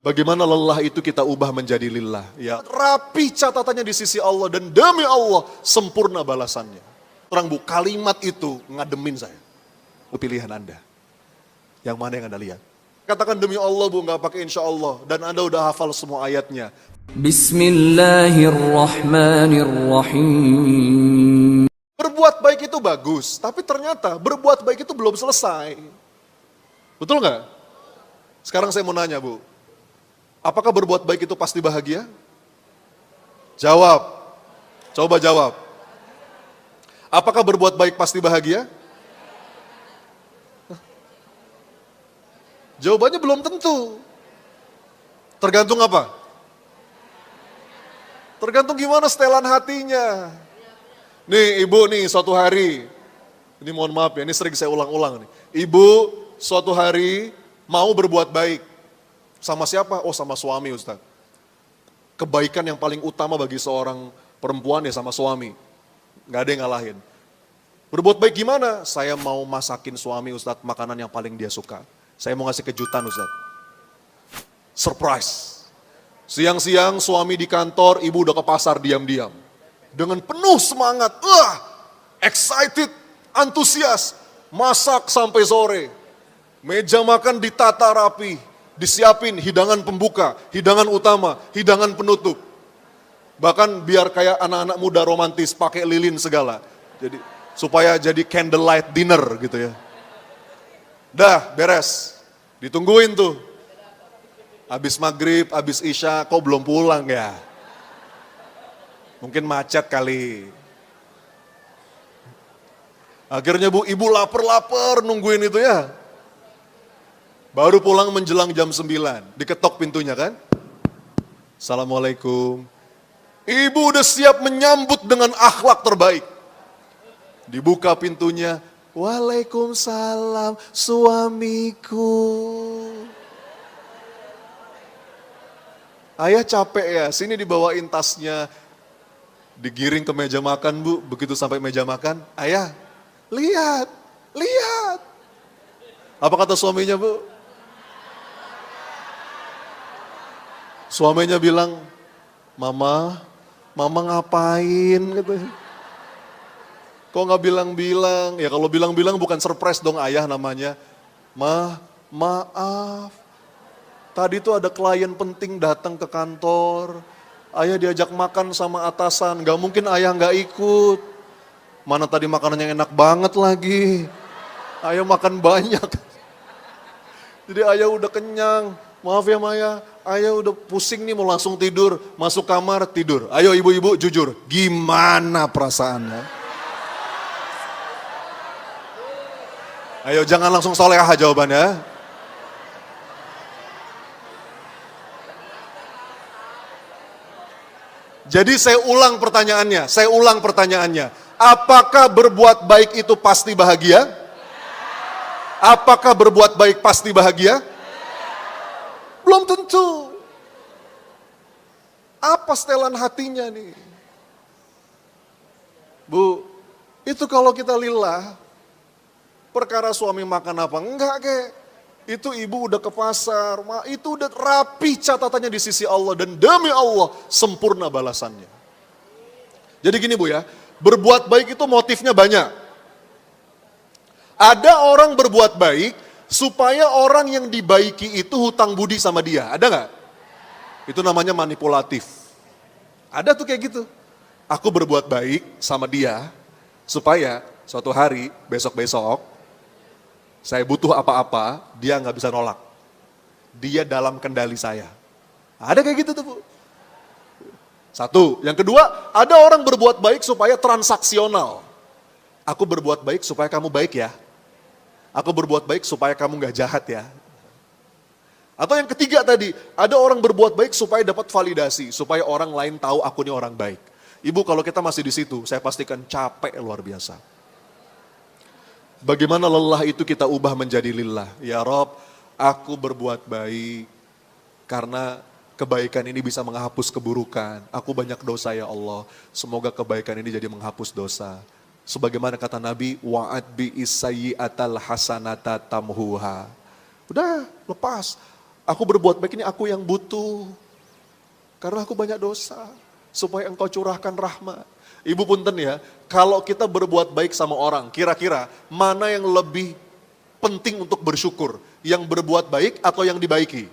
Bagaimana lelah itu kita ubah menjadi lillah. Ya, rapi catatannya di sisi Allah dan demi Allah sempurna balasannya. Terang bu, kalimat itu ngademin saya. Pilihan Anda. Yang mana yang Anda lihat? Katakan demi Allah bu, nggak pakai insya Allah. Dan Anda udah hafal semua ayatnya. Bismillahirrahmanirrahim. Berbuat baik itu bagus, tapi ternyata berbuat baik itu belum selesai. Betul nggak? Sekarang saya mau nanya bu. Apakah berbuat baik itu pasti bahagia? Jawab. Coba jawab. Apakah berbuat baik pasti bahagia? Jawabannya belum tentu. Tergantung apa? Tergantung gimana setelan hatinya. Nih ibu nih suatu hari, ini mohon maaf ya, ini sering saya ulang-ulang nih. Ibu suatu hari mau berbuat baik. Sama siapa? Oh sama suami Ustaz. Kebaikan yang paling utama bagi seorang perempuan ya sama suami. Gak ada yang ngalahin. Berbuat baik gimana? Saya mau masakin suami Ustaz makanan yang paling dia suka. Saya mau ngasih kejutan Ustaz. Surprise. Siang-siang suami di kantor, ibu udah ke pasar diam-diam. Dengan penuh semangat, excited, antusias. Masak sampai sore. Meja makan ditata rapi. Disiapin hidangan pembuka, hidangan utama, hidangan penutup. Bahkan biar kayak anak-anak muda romantis pakai lilin segala. Jadi supaya jadi candlelight dinner gitu ya. Dah beres, ditungguin tuh. Habis maghrib, habis isya, kok belum pulang ya? Mungkin macet kali. Akhirnya bu, ibu lapar-lapar nungguin itu ya. Baru pulang menjelang jam 9, diketok pintunya kan. Assalamualaikum. Ibu udah siap menyambut dengan akhlak terbaik. Dibuka pintunya, Waalaikumsalam suamiku. Ayah capek ya, sini dibawain tasnya. Digiring ke meja makan bu, begitu sampai meja makan, ayah lihat, lihat. Apa kata suaminya bu? Suaminya bilang, mama ngapain gitu. Kok nggak bilang-bilang? Ya kalau bilang-bilang bukan surprise dong ayah namanya. Maaf. Tadi tuh ada klien penting datang ke kantor. Ayah diajak makan sama atasan, nggak mungkin ayah nggak ikut. Mana tadi makanan yang enak banget lagi. Ayah makan banyak. Jadi ayah udah kenyang. Maaf ya Maya, ayah udah pusing nih mau langsung tidur, masuk kamar tidur. Ayo ibu-ibu jujur, gimana perasaannya? Ayo jangan langsung solehah jawabannya. Jadi saya ulang pertanyaannya. Apakah berbuat baik itu pasti bahagia? Apakah berbuat baik pasti bahagia? Belum tentu. Apa setelan hatinya nih? Bu, itu kalau kita lillah, perkara suami makan apa? Enggak kek. Itu ibu udah ke pasar, itu udah rapi catatannya di sisi Allah. Dan demi Allah sempurna balasannya. Jadi gini bu ya, berbuat baik itu motifnya banyak. Ada orang berbuat baik, supaya orang yang dibaiki itu hutang budi sama dia. Ada nggak? Itu namanya manipulatif. Ada tuh kayak gitu. Aku berbuat baik sama dia, supaya suatu hari, besok-besok, saya butuh apa-apa, dia nggak bisa nolak. Dia dalam kendali saya. Ada kayak gitu tuh bu. Satu. Yang kedua, ada orang berbuat baik supaya transaksional. Aku berbuat baik supaya kamu baik ya. Aku berbuat baik supaya kamu gak jahat ya. Atau yang ketiga tadi, ada orang berbuat baik supaya dapat validasi, supaya orang lain tahu aku ini orang baik. Ibu kalau kita masih di situ, saya pastikan capek luar biasa. Bagaimana lelah itu kita ubah menjadi lillah. Ya Rob, aku berbuat baik karena kebaikan ini bisa menghapus keburukan. Aku banyak dosa ya Allah, semoga kebaikan ini jadi menghapus dosa. Sebagaimana kata Nabi, wa'ad bi isayyi'atal hasanata tamhuha. Udah, lepas. Aku berbuat baik ini aku yang butuh. Karena aku banyak dosa. Supaya engkau curahkan rahmat. Ibu punten ya, kalau kita berbuat baik sama orang, kira-kira mana yang lebih penting untuk bersyukur? Yang berbuat baik atau yang dibaiki?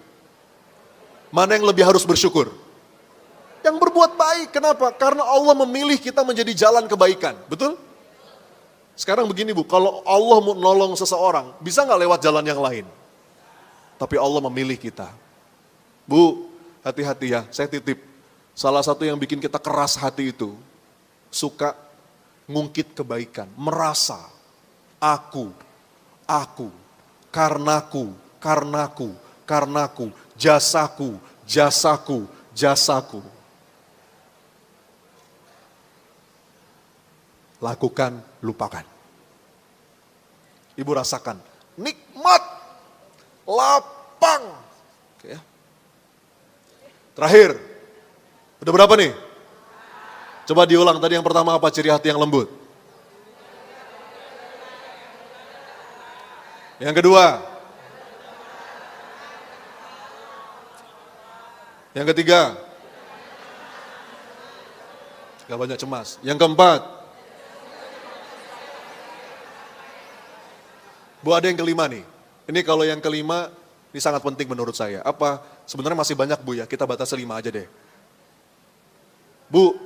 Mana yang lebih harus bersyukur? Yang berbuat baik, kenapa? Karena Allah memilih kita menjadi jalan kebaikan, betul? Sekarang begini Bu, kalau Allah mau nolong seseorang, bisa nggak lewat jalan yang lain? Tapi Allah memilih kita. Bu, hati-hati ya, saya titip. Salah satu yang bikin kita keras hati itu, suka ngungkit kebaikan, merasa aku, karenaku, jasaku. Lakukan, lupakan. Ibu rasakan, nikmat, lapang. Oke ya. Terakhir, udah berapa nih? Coba diulang tadi yang pertama apa ciri hati yang lembut? Yang kedua? Yang ketiga? Gak banyak cemas. Yang keempat? Bu, ada yang kelima nih. Ini kalau yang kelima, ini sangat penting menurut saya. Apa? Sebenarnya masih banyak Bu ya, kita batasi 5 aja deh. Bu,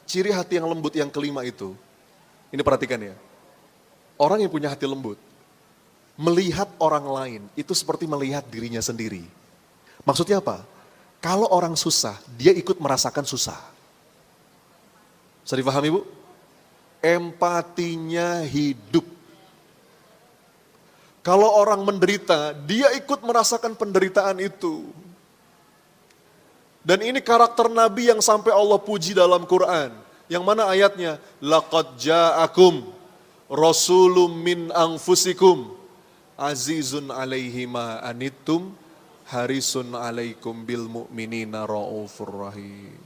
ciri hati yang lembut yang kelima itu, ini perhatikan ya. Orang yang punya hati lembut, melihat orang lain itu seperti melihat dirinya sendiri. Maksudnya apa? Kalau orang susah, dia ikut merasakan susah. Bisa dipahami Bu? Empatinya hidup. Kalau orang menderita, dia ikut merasakan penderitaan itu. Dan ini karakter Nabi yang sampai Allah puji dalam Quran. Yang mana ayatnya? Laqad ja'akum rasulun min anfusikum azizun alaihi ma anittum harisun alaikum bil mu'minina ra'ufur rahim.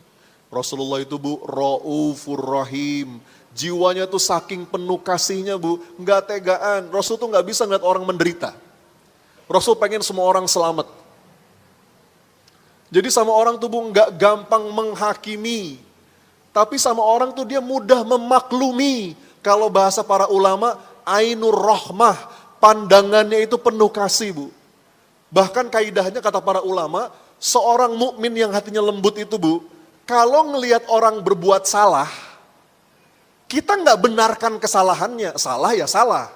Rasulullah itu Bu, ra'ufur rahim. Jiwanya tuh saking penuh kasihnya Bu, nggak tegaan. Rasul tuh nggak bisa ngeliat orang menderita. Rasul pengen semua orang selamat. Jadi sama orang tuh Bu nggak gampang menghakimi. Tapi sama orang tuh dia mudah memaklumi. Kalau bahasa para ulama, ainur rahmah, pandangannya itu penuh kasih Bu. Bahkan kaidahnya kata para ulama, seorang mukmin yang hatinya lembut itu Bu, kalau ngelihat orang berbuat salah, kita nggak benarkan kesalahannya, salah ya salah,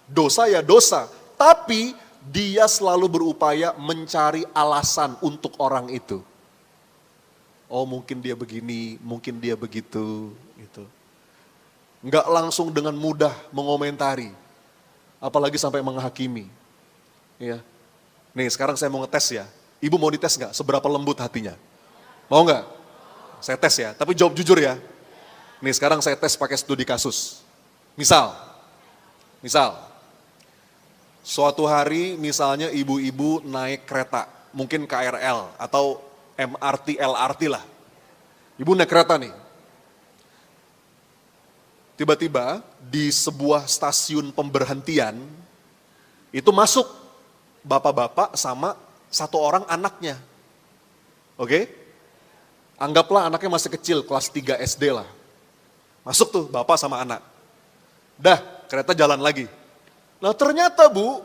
dosa ya dosa. Tapi dia selalu berupaya mencari alasan untuk orang itu. Oh mungkin dia begini, mungkin dia begitu. Gitu. Nggak langsung dengan mudah mengomentari, apalagi sampai menghakimi. Ya. Nih sekarang saya mau ngetes ya, Ibu mau dites nggak seberapa lembut hatinya? Mau nggak? Saya tes ya, tapi jawab jujur ya. Nih sekarang saya tes pakai studi kasus. Misal, suatu hari misalnya ibu-ibu naik kereta, mungkin KRL atau MRT, LRT lah. Ibu naik kereta nih. Tiba-tiba di sebuah stasiun pemberhentian, itu masuk bapak-bapak sama satu orang anaknya. Oke? Anggaplah anaknya masih kecil, kelas 3 SD lah. Masuk tuh bapak sama anak. Dah, kereta jalan lagi. Nah ternyata Bu,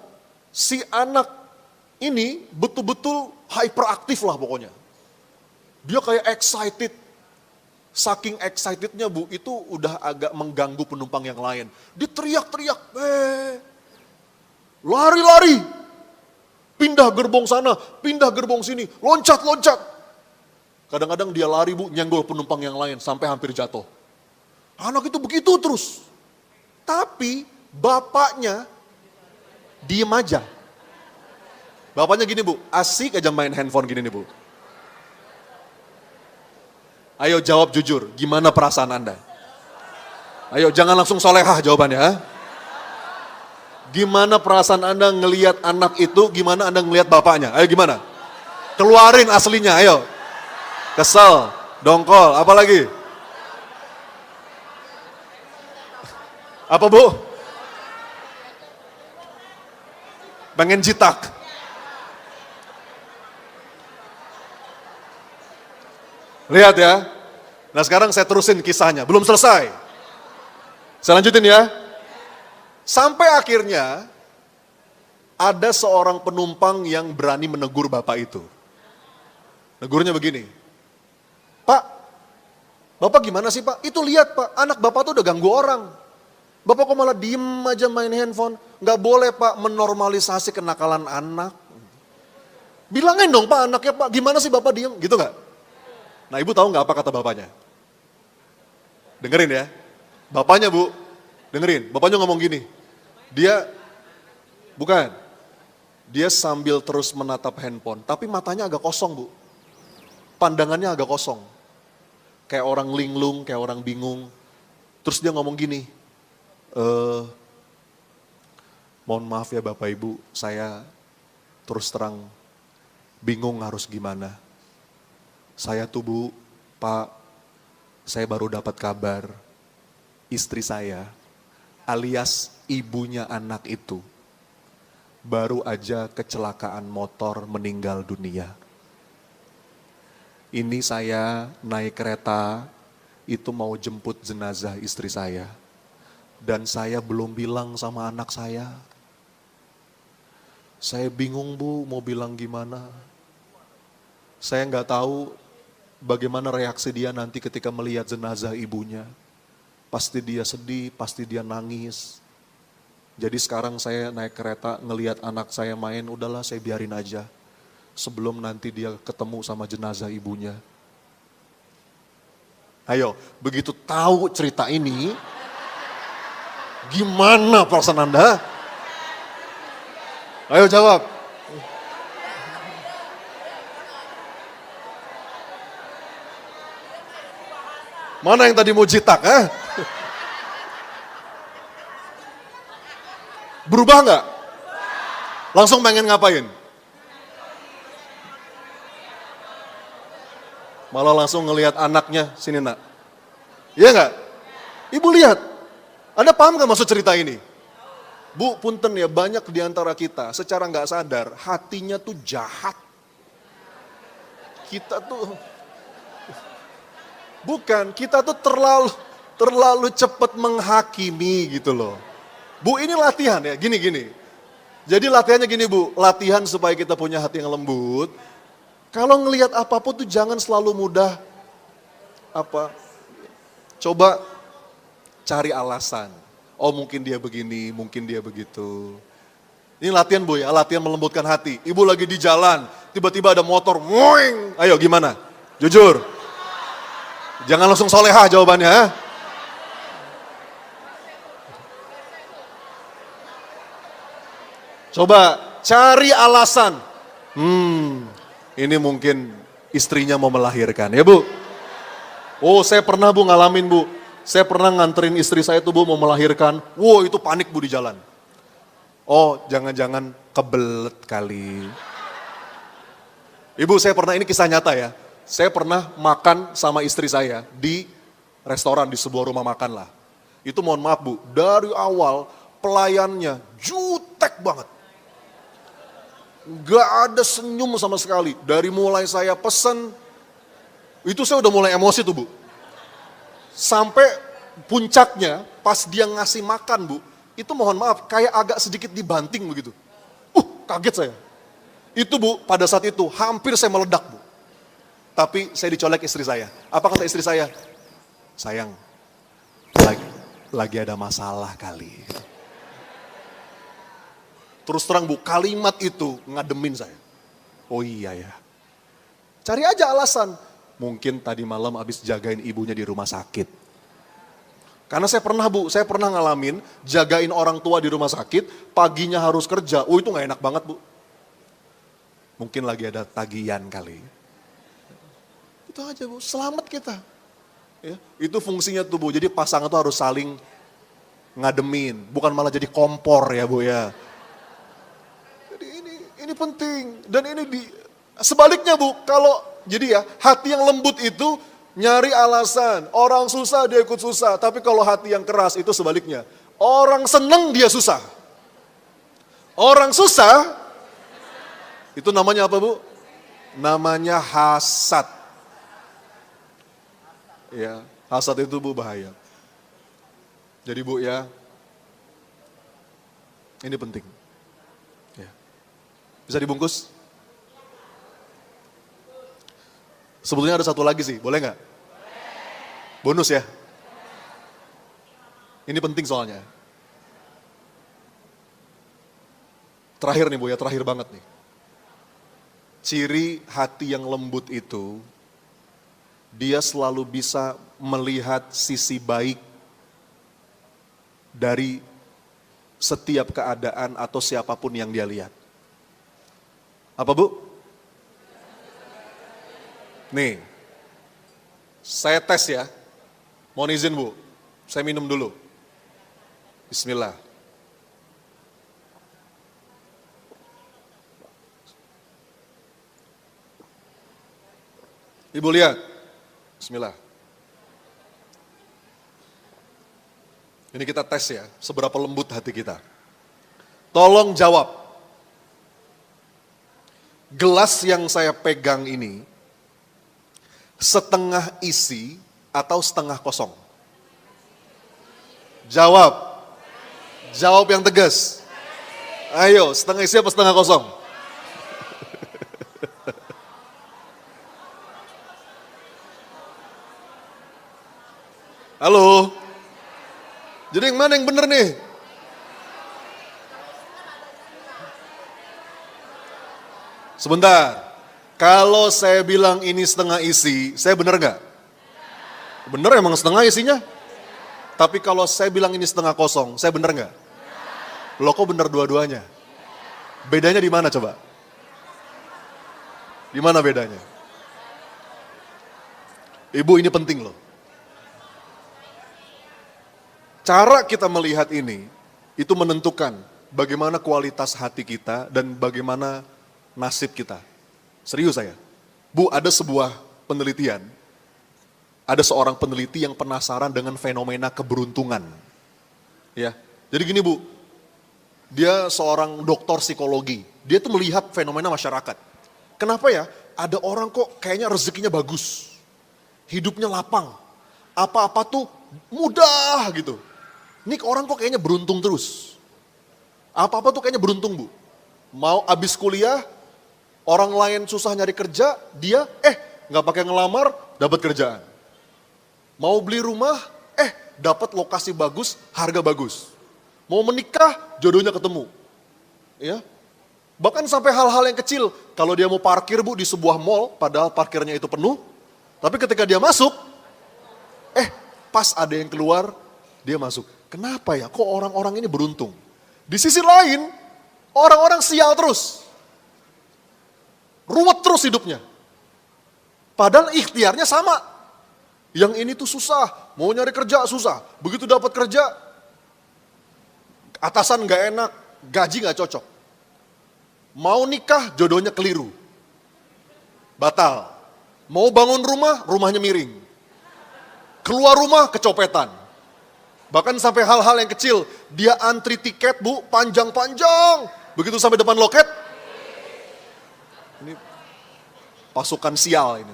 si anak ini betul-betul hyperaktif lah pokoknya. Dia kayak excited. Saking excitednya Bu, itu udah agak mengganggu penumpang yang lain. Dia teriak-teriak, lari-lari. Pindah gerbong sana, pindah gerbong sini, loncat-loncat. Kadang-kadang dia lari Bu, nyenggol penumpang yang lain sampai hampir jatuh. Anak itu begitu terus. Tapi bapaknya diem aja. Bapaknya gini Bu, asik aja main handphone gini nih Bu. Ayo jawab jujur, gimana perasaan Anda? Ayo jangan langsung solehah jawabannya. Ha? Gimana perasaan Anda ngelihat anak itu, gimana Anda ngelihat bapaknya? Ayo gimana? Keluarin aslinya, ayo. Kesel, dongkol, apa lagi? Apa Bu? Pengen jitak. Lihat ya. Nah sekarang saya terusin kisahnya, belum selesai. Saya lanjutin ya. Sampai akhirnya ada seorang penumpang yang berani menegur bapak itu. Negurnya begini, Pak, bapak gimana sih Pak? Itu lihat Pak, anak bapak tuh udah ganggu orang. Bapak kok malah diem aja main handphone? Gak boleh Pak menormalisasi kenakalan anak. Bilangin dong Pak anaknya Pak, gimana sih bapak diem? Gitu gak? Nah ibu tahu gak apa kata bapaknya? Dengerin ya, bapaknya bu, dengerin, bapaknya ngomong gini. Dia sambil terus menatap handphone, tapi matanya agak kosong bu. Pandangannya agak kosong. Kayak orang linglung, kayak orang bingung. Terus dia ngomong gini, mohon maaf ya Bapak Ibu, saya terus terang bingung harus gimana. Saya tuh Bu, Pak, saya baru dapat kabar istri saya alias ibunya anak itu baru aja kecelakaan motor meninggal dunia. Ini saya naik kereta itu mau jemput jenazah istri saya. Dan saya belum bilang sama anak saya. Saya bingung Bu mau bilang gimana. Saya nggak tahu bagaimana reaksi dia nanti ketika melihat jenazah ibunya. Pasti dia sedih, pasti dia nangis. Jadi sekarang saya naik kereta ngelihat anak saya main, udahlah saya biarin aja. Sebelum nanti dia ketemu sama jenazah ibunya. Ayo, begitu tahu cerita ini, gimana perasaan Anda? Ayo jawab. Mana yang tadi mau jitak? Berubah nggak? Langsung pengen ngapain? Malah langsung ngelihat anaknya, sini nak. Iya nggak? Ibu lihat, Anda paham nggak maksud cerita ini? Bu, punten ya, banyak di antara kita secara nggak sadar hatinya tuh jahat. Kita tuh kita tuh terlalu cepat menghakimi gitu loh. Bu, ini latihan ya, gini. Jadi latihannya gini Bu, latihan supaya kita punya hati yang lembut. Kalau ngelihat apapun tuh jangan selalu mudah coba cari alasan. Oh mungkin dia begini, mungkin dia begitu. Ini latihan Bu ya, latihan melembutkan hati. Ibu lagi di jalan, tiba-tiba ada motor, woing. Ayo gimana? Jujur. Jangan langsung solehah jawabannya. Coba cari alasan. Ini mungkin istrinya mau melahirkan ya Bu. Oh saya pernah Bu ngalamin Bu. Saya pernah nganterin istri saya tuh Bu mau melahirkan. Wow itu panik Bu di jalan. Oh jangan-jangan kebelet kali. Ibu saya pernah, ini kisah nyata ya. Saya pernah makan sama istri saya di restoran, di sebuah rumah makan lah. Itu mohon maaf Bu, dari awal pelayannya jutek banget. Gak ada senyum sama sekali. Dari mulai saya pesen, itu saya udah mulai emosi tuh Bu. Sampai puncaknya pas dia ngasih makan Bu, itu mohon maaf kayak agak sedikit dibanting begitu. Kaget saya. Itu Bu, pada saat itu hampir saya meledak Bu. Tapi saya dicolek istri saya. Apa kata istri saya? Sayang, lagi ada masalah kali. Terus terang Bu, kalimat itu ngademin saya. Oh iya ya. Cari aja alasan. Mungkin tadi malam habis jagain ibunya di rumah sakit. Karena saya pernah Bu, saya pernah ngalamin jagain orang tua di rumah sakit, paginya harus kerja. Oh itu gak enak banget Bu. Mungkin lagi ada tagihan kali. Itu aja Bu, selamat kita. Ya, itu fungsinya tuh Bu, jadi pasangan tuh harus saling ngademin, bukan malah jadi kompor ya Bu ya. Jadi ini penting, dan ini sebaliknya Bu, kalau jadi ya hati yang lembut itu nyari alasan, orang susah dia ikut susah, tapi kalau hati yang keras itu sebaliknya, orang seneng dia susah. Orang susah, itu namanya apa Bu? Namanya hasad. Ya, hasad itu Bu bahaya. Jadi Bu ya, ini penting. Ya. Bisa dibungkus? Sebetulnya ada satu lagi sih, boleh nggak? Bonus ya. Ini penting soalnya. Terakhir nih Bu ya, terakhir banget nih. Ciri hati yang lembut itu, dia selalu bisa melihat sisi baik dari setiap keadaan atau siapapun yang dia lihat. Apa Bu? Nih, saya tes ya. Mohon izin Bu, saya minum dulu. Bismillah. Ibu lihat, bismillah. Ini kita tes ya, seberapa lembut hati kita. Tolong jawab. Gelas yang saya pegang ini, setengah isi atau setengah kosong? Jawab. Jawab yang tegas. Ayo, setengah isi apa setengah kosong? Halo? Jadi yang mana yang benar nih? Sebentar. Kalau saya bilang ini setengah isi, saya benar nggak? Benar emang setengah isinya. Tapi kalau saya bilang ini setengah kosong, saya benar nggak? Loh kok benar dua-duanya? Bedanya di mana coba? Di mana bedanya? Ibu ini penting loh. Cara kita melihat ini, itu menentukan bagaimana kualitas hati kita dan bagaimana nasib kita. Serius saya. Bu, ada sebuah penelitian. Ada seorang peneliti yang penasaran dengan fenomena keberuntungan. Ya. Jadi gini Bu, dia seorang doktor psikologi. Dia tuh melihat fenomena masyarakat. Kenapa ya? Ada orang kok kayaknya rezekinya bagus. Hidupnya lapang. Apa-apa tuh mudah gitu. Ini orang kok kayaknya beruntung terus. Apa-apa tuh kayaknya beruntung Bu. Mau abis kuliah, orang lain susah nyari kerja, dia nggak pakai ngelamar, dapat kerjaan. Mau beli rumah, dapat lokasi bagus, harga bagus. Mau menikah, jodohnya ketemu. Ya. Bahkan sampai hal-hal yang kecil, kalau dia mau parkir Bu di sebuah mall, padahal parkirnya itu penuh, tapi ketika dia masuk, pas ada yang keluar, dia masuk. Kenapa ya? Kok orang-orang ini beruntung? Di sisi lain, orang-orang sial terus. Ruwet terus hidupnya. Padahal ikhtiarnya sama. Yang ini tuh susah, mau nyari kerja susah. Begitu dapat kerja, atasan gak enak, gaji gak cocok. Mau nikah, jodohnya keliru. Batal. Mau bangun rumah, rumahnya miring. Keluar rumah, kecopetan. Bahkan sampai hal-hal yang kecil, dia antri tiket Bu, panjang-panjang. Begitu sampai depan loket, ini pasukan sial ini.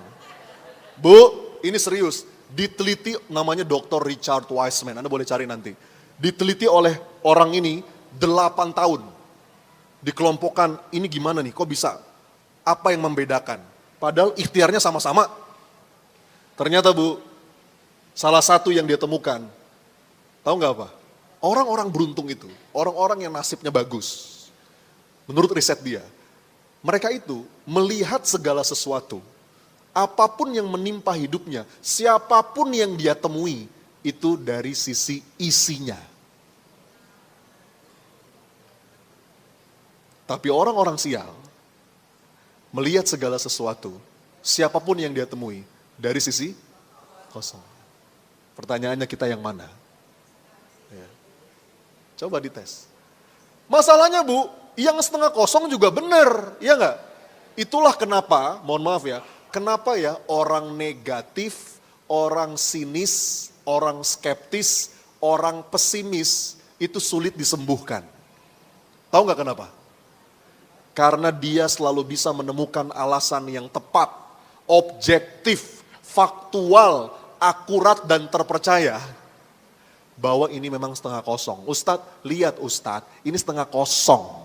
Bu, ini serius. Diteliti namanya Dr. Richard Wiseman, Anda boleh cari nanti. Diteliti oleh orang ini 8 tahun. Dikelompokkan, ini gimana nih, kok bisa? Apa yang membedakan? Padahal ikhtiarnya sama-sama. Ternyata Bu, salah satu yang dia temukan, tahu nggak apa? Orang-orang beruntung itu, orang-orang yang nasibnya bagus. Menurut riset dia, mereka itu melihat segala sesuatu, apapun yang menimpa hidupnya, siapapun yang dia temui, itu dari sisi isinya. Tapi orang-orang sial, melihat segala sesuatu, siapapun yang dia temui, dari sisi kosong. Pertanyaannya kita yang mana? Ya. Coba dites. Masalahnya Bu, yang setengah kosong juga benar, ya enggak? Itulah kenapa, mohon maaf ya, kenapa ya orang negatif, orang sinis, orang skeptis, orang pesimis itu sulit disembuhkan. Tahu nggak kenapa? Karena dia selalu bisa menemukan alasan yang tepat, objektif, faktual, akurat dan terpercaya bahwa ini memang setengah kosong. Ustadz, lihat Ustadz, ini setengah kosong.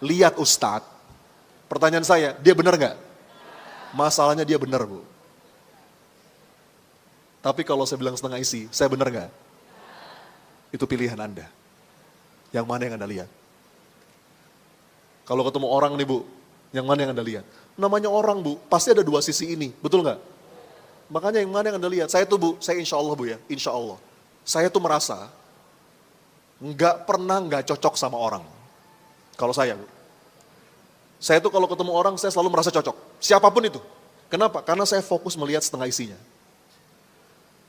Lihat Ustadz. Pertanyaan saya, dia benar nggak? Masalahnya dia benar, Bu. Tapi kalau saya bilang setengah isi, saya benar nggak? Itu pilihan Anda. Yang mana yang Anda lihat? Kalau ketemu orang nih, Bu, yang mana yang Anda lihat? Namanya orang, Bu, pasti ada dua sisi ini, betul nggak? Makanya yang mana yang Anda lihat? Saya tuh, Bu, saya insya Allah, Bu ya, insya Allah. Saya tuh merasa nggak pernah nggak cocok sama orang. Kalau saya, Bu. Saya tuh kalau ketemu orang, saya selalu merasa cocok. Siapapun itu. Kenapa? Karena saya fokus melihat setengah isinya.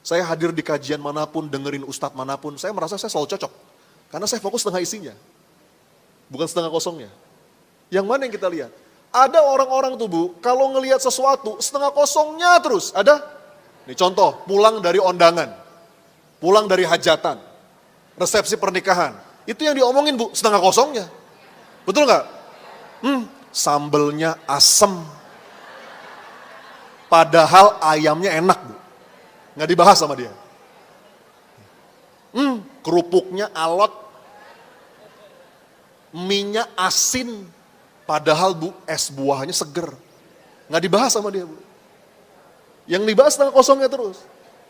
Saya hadir di kajian manapun, dengerin ustadz manapun, saya merasa saya selalu cocok. Karena saya fokus setengah isinya. Bukan setengah kosongnya. Yang mana yang kita lihat? Ada orang-orang tuh, Bu, kalau ngelihat sesuatu, setengah kosongnya terus. Ada? Nih contoh, pulang dari ondangan. Pulang dari hajatan, resepsi pernikahan. Itu yang diomongin, Bu, setengah kosongnya. Betul nggak? Sambelnya asem. Padahal ayamnya enak, Bu. Nggak dibahas sama dia. Kerupuknya alot. Mie-nya asin. Padahal, Bu, es buahnya seger. Nggak dibahas sama dia, Bu. Yang dibahas setengah kosongnya terus.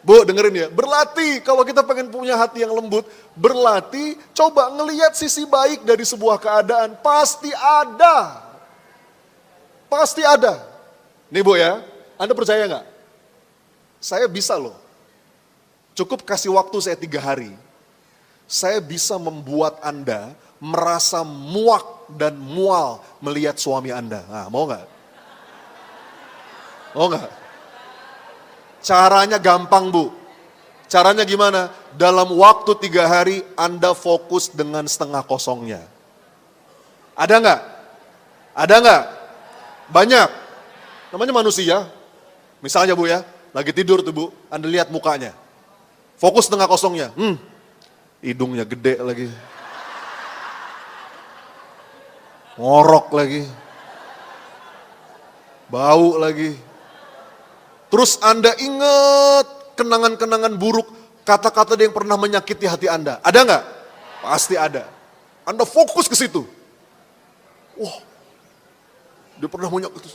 Bu, dengerin ya, berlatih kalau kita pengen punya hati yang lembut, berlatih, coba ngelihat sisi baik dari sebuah keadaan, pasti ada. Pasti ada. Nih Bu ya, Anda percaya nggak? Saya bisa loh, cukup kasih waktu saya 3 hari, saya bisa membuat Anda merasa muak dan mual melihat suami Anda. Nah, mau nggak? Mau nggak? Caranya gampang, Bu. Caranya gimana? Dalam waktu 3 hari Anda fokus dengan setengah kosongnya. Ada nggak? Ada nggak? Banyak. Namanya manusia. Misalnya, Bu ya, lagi tidur tuh, Bu, Anda lihat mukanya. Fokus setengah kosongnya. Hidungnya gede lagi. Ngorok lagi. Bau lagi. Terus Anda ingat kenangan-kenangan buruk, kata-kata yang pernah menyakiti hati Anda. Ada nggak? Pasti ada. Anda fokus ke situ. Wah, dia pernah menyakiti.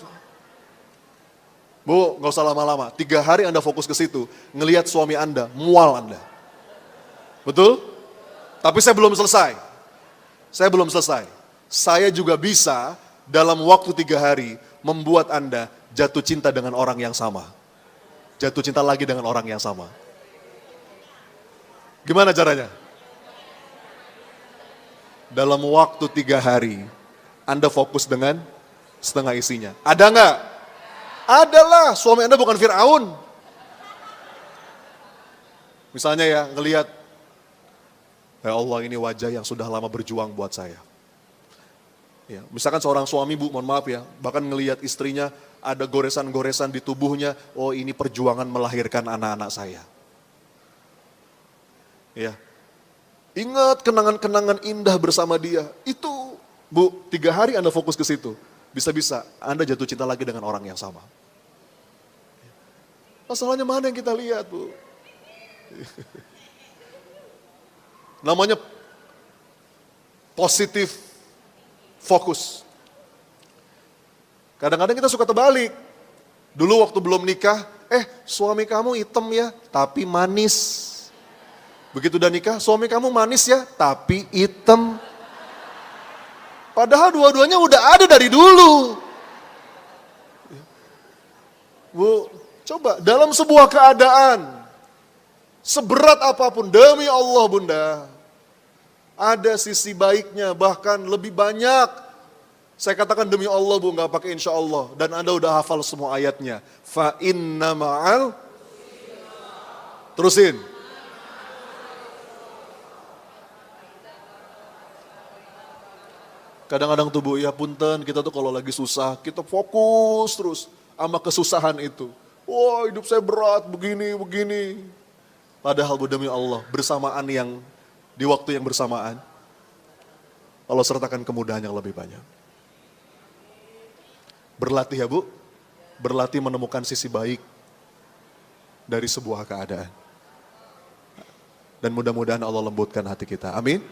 Bu, nggak usah lama-lama. 3 hari Anda fokus ke situ, ngelihat suami Anda, mual Anda. Betul? Tapi saya belum selesai. Saya belum selesai. Saya juga bisa dalam waktu 3 hari membuat Anda jatuh cinta dengan orang yang sama. Jatuh cinta lagi dengan orang yang sama. Gimana caranya? Dalam waktu 3 hari, Anda fokus dengan setengah isinya. Ada nggak? Adalah, suami Anda bukan Fir'aun. Misalnya ya, ngelihat, ya Allah ini wajah yang sudah lama berjuang buat saya. Ya, misalkan seorang suami, Bu, mohon maaf ya, bahkan ngelihat istrinya ada goresan-goresan di tubuhnya, oh ini perjuangan melahirkan anak-anak saya. Ya, ingat kenangan-kenangan indah bersama dia. Itu, Bu, 3 hari Anda fokus ke situ. Bisa-bisa Anda jatuh cinta lagi dengan orang yang sama. Masalahnya mana yang kita lihat, Bu? Namanya positif fokus. Kadang-kadang kita suka terbalik. Dulu waktu belum nikah, suami kamu hitam ya, tapi manis. Begitu udah nikah, suami kamu manis ya, tapi hitam. Padahal dua-duanya udah ada dari dulu. Bu, coba dalam sebuah keadaan, seberat apapun, demi Allah Bunda, ada sisi baiknya, bahkan lebih banyak. Saya katakan demi Allah, Bu, nggak pakai insya Allah. Dan Anda udah hafal semua ayatnya. Fa inna ma'al. Terusin. Kadang-kadang tuh, Bu, ya punten, kita tuh kalau lagi susah, kita fokus terus sama kesusahan itu. Wah, hidup saya berat, begini. Padahal, Bu, demi Allah, bersamaan yang, di waktu yang bersamaan, Allah sertakan kemudahan yang lebih banyak. Berlatih ya, Bu, berlatih menemukan sisi baik. dari sebuah keadaan. Dan mudah-mudahan Allah lembutkan hati kita. Amin.